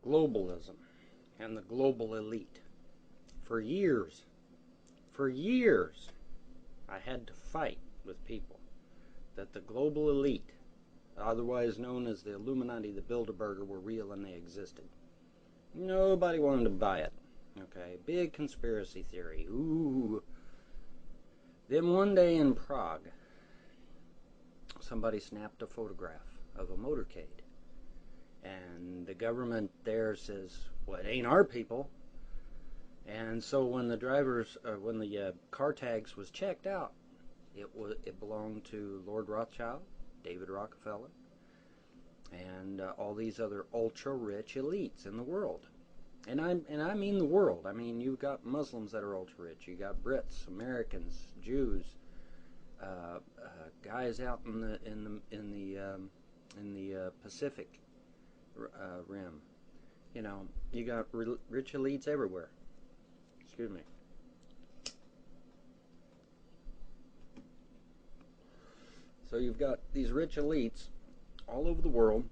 globalism and the global elite. For years, I had to fight with people that the global elite, otherwise known as the Illuminati, the Bilderberger, were real and they existed. Nobody wanted to buy it. Okay, big conspiracy theory. Ooh. Then one day in Prague, somebody snapped a photograph of a motorcade. And the government there says, well, it ain't our people. And so when the car tags was checked out, it belonged to Lord Rothschild, David Rockefeller, and all these other ultra-rich elites in the world. And I mean the world. I mean, you've got Muslims that are ultra-rich. You got Brits, Americans, Jews, guys out in the Pacific Rim. You know, you got rich elites everywhere. Excuse me. So you've got these rich elites all over the world.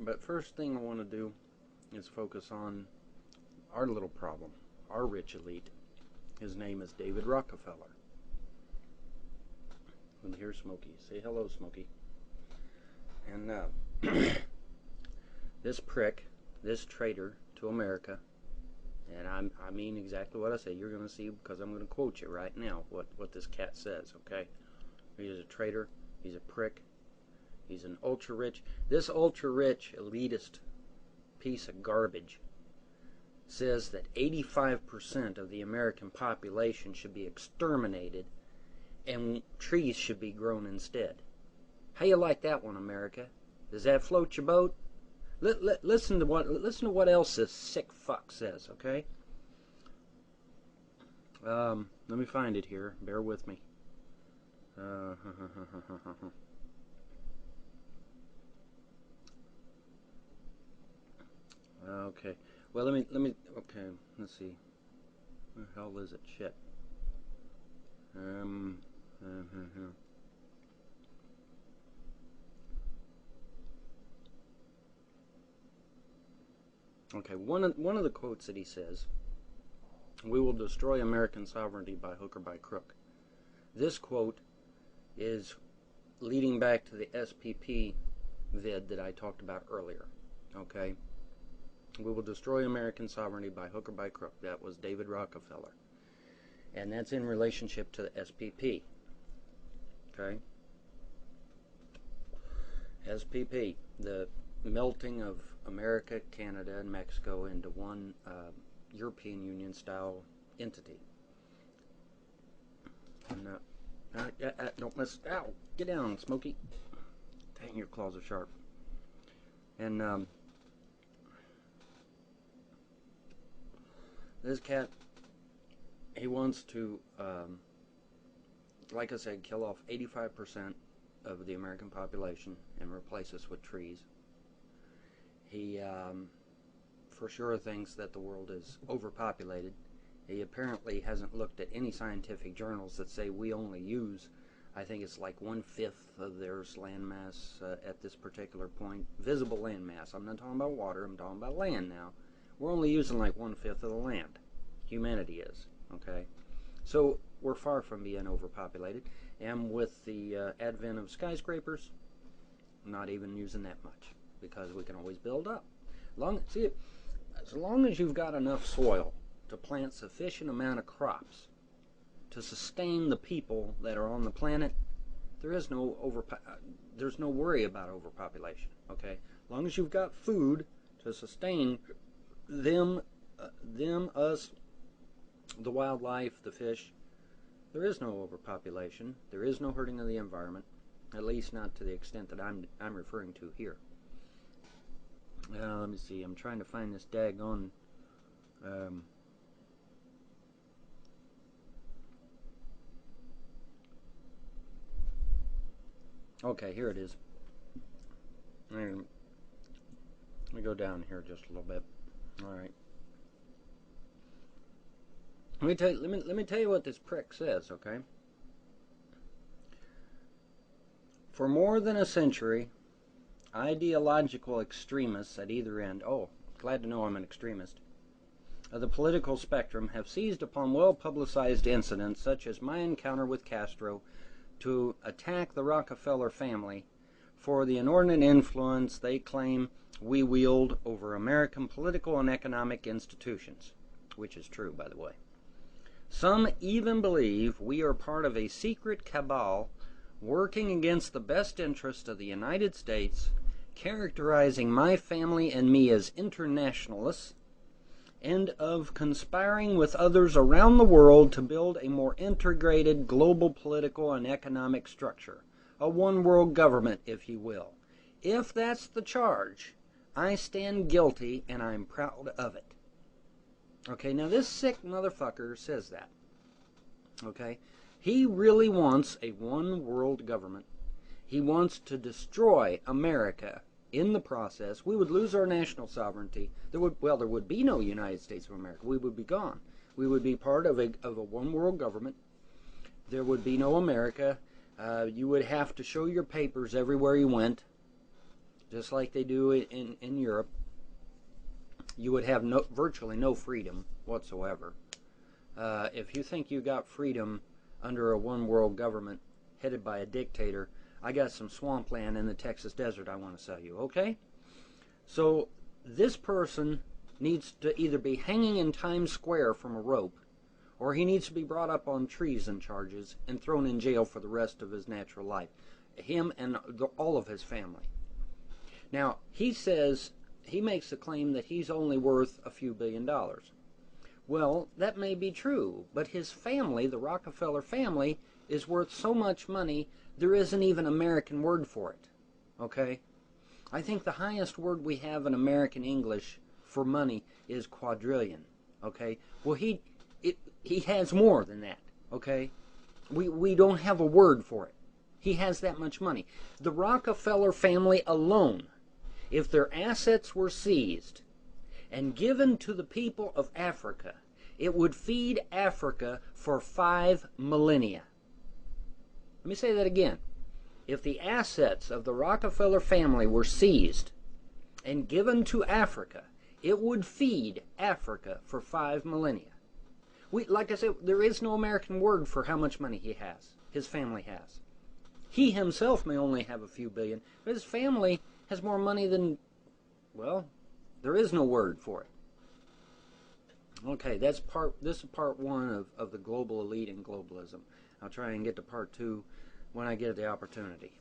But first thing I want to do is focus on our little problem, our rich elite. His name is David Rockefeller. And here's Smokey. Say hello, Smokey. And this prick, this traitor to America, and I mean exactly what I say. You're going to see, because I'm going to quote you right now what this cat says, okay? He's a traitor. He's a prick. He's an ultra-rich. This ultra-rich, elitist piece of garbage says that 85% of the American population should be exterminated and trees should be grown instead. How you like that one, America? Does that float your boat? Listen to what else this sick fuck says, okay? Let me find it here. Bear with me. Okay. Well, let me. Okay. Let's see. Where the hell is it? Shit. Okay. One of the quotes that he says, "We will destroy American sovereignty by hook or by crook." This quote is leading back to the SPP vid that I talked about earlier. Okay. We will destroy American sovereignty by hook or by crook. That was David Rockefeller. And that's in relationship to the SPP. Okay? SPP, the melting of America, Canada, and Mexico into one European Union style entity. And, don't mess. Ow! Get down, Smokey. Dang, your claws are sharp. And, this cat, he wants to, like I said, kill off 85% of the American population and replace us with trees. He, for sure, thinks that the world is overpopulated. He apparently hasn't looked at any scientific journals that say we only use, I think it's like 1/5 of their landmass at this particular point. Visible landmass. I'm not talking about water, I'm talking about land now. We're only using like 1/5 of the land. Humanity is, okay? So we're far from being overpopulated. And with the advent of skyscrapers, I'm not even using that much because we can always build up. As long as you've got enough soil to plant sufficient amount of crops to sustain the people that are on the planet, there's no worry about overpopulation, okay? As long as you've got food to sustain them, us, the wildlife, the fish, there is no overpopulation. There is no hurting of the environment, at least not to the extent that I'm referring to here. Let me see. I'm trying to find this daggone. Okay, here it is. Let me go down here just a little bit. All right. Let me tell you what this prick says, okay? For more than a century, ideological extremists at either end, oh, glad to know I'm an extremist, of the political spectrum have seized upon well-publicized incidents such as my encounter with Castro to attack the Rockefeller family for the inordinate influence they claim we wield over American political and economic institutions, which is true, by the way. Some even believe we are part of a secret cabal working against the best interest of the United States, characterizing my family and me as internationalists, and of conspiring with others around the world to build a more integrated global political and economic structure, a one-world government, if you will. If that's the charge, I stand guilty and I'm proud of it. Okay, now this sick motherfucker says that. Okay, he really wants a one-world government. He wants to destroy America. In the process, we would lose our national sovereignty. There would be no United States of America. We would be gone. We would be part of a one-world government. There would be no America. You would have to show your papers everywhere you went, just like they do in Europe. You would have virtually no freedom whatsoever. If you think you got freedom under a one-world government headed by a dictator, I got some swampland in the Texas desert I want to sell you, okay? So this person needs to either be hanging in Times Square from a rope, or he needs to be brought up on treason charges and thrown in jail for the rest of his natural life. Him and all of his family. Now, he says, he makes the claim that he's only worth a few $1 billion. Well, that may be true, but his family, the Rockefeller family, is worth so much money, there isn't even an American word for it, okay? I think the highest word we have in American English for money is quadrillion, okay? Well, he has more than that, okay? We don't have a word for it. He has that much money. The Rockefeller family alone, if their assets were seized and given to the people of Africa, it would feed Africa for 5 millennia. Let me say that again. If the assets of the Rockefeller family were seized and given to Africa, it would feed Africa for 5 millennia. Like I said, there is no American word for how much money he has, his family has. He himself may only have a few billion, but his family has more money than, well, there is no word for it. Okay, this is part one of the global elite and globalism. I'll try and get to part two when I get the opportunity.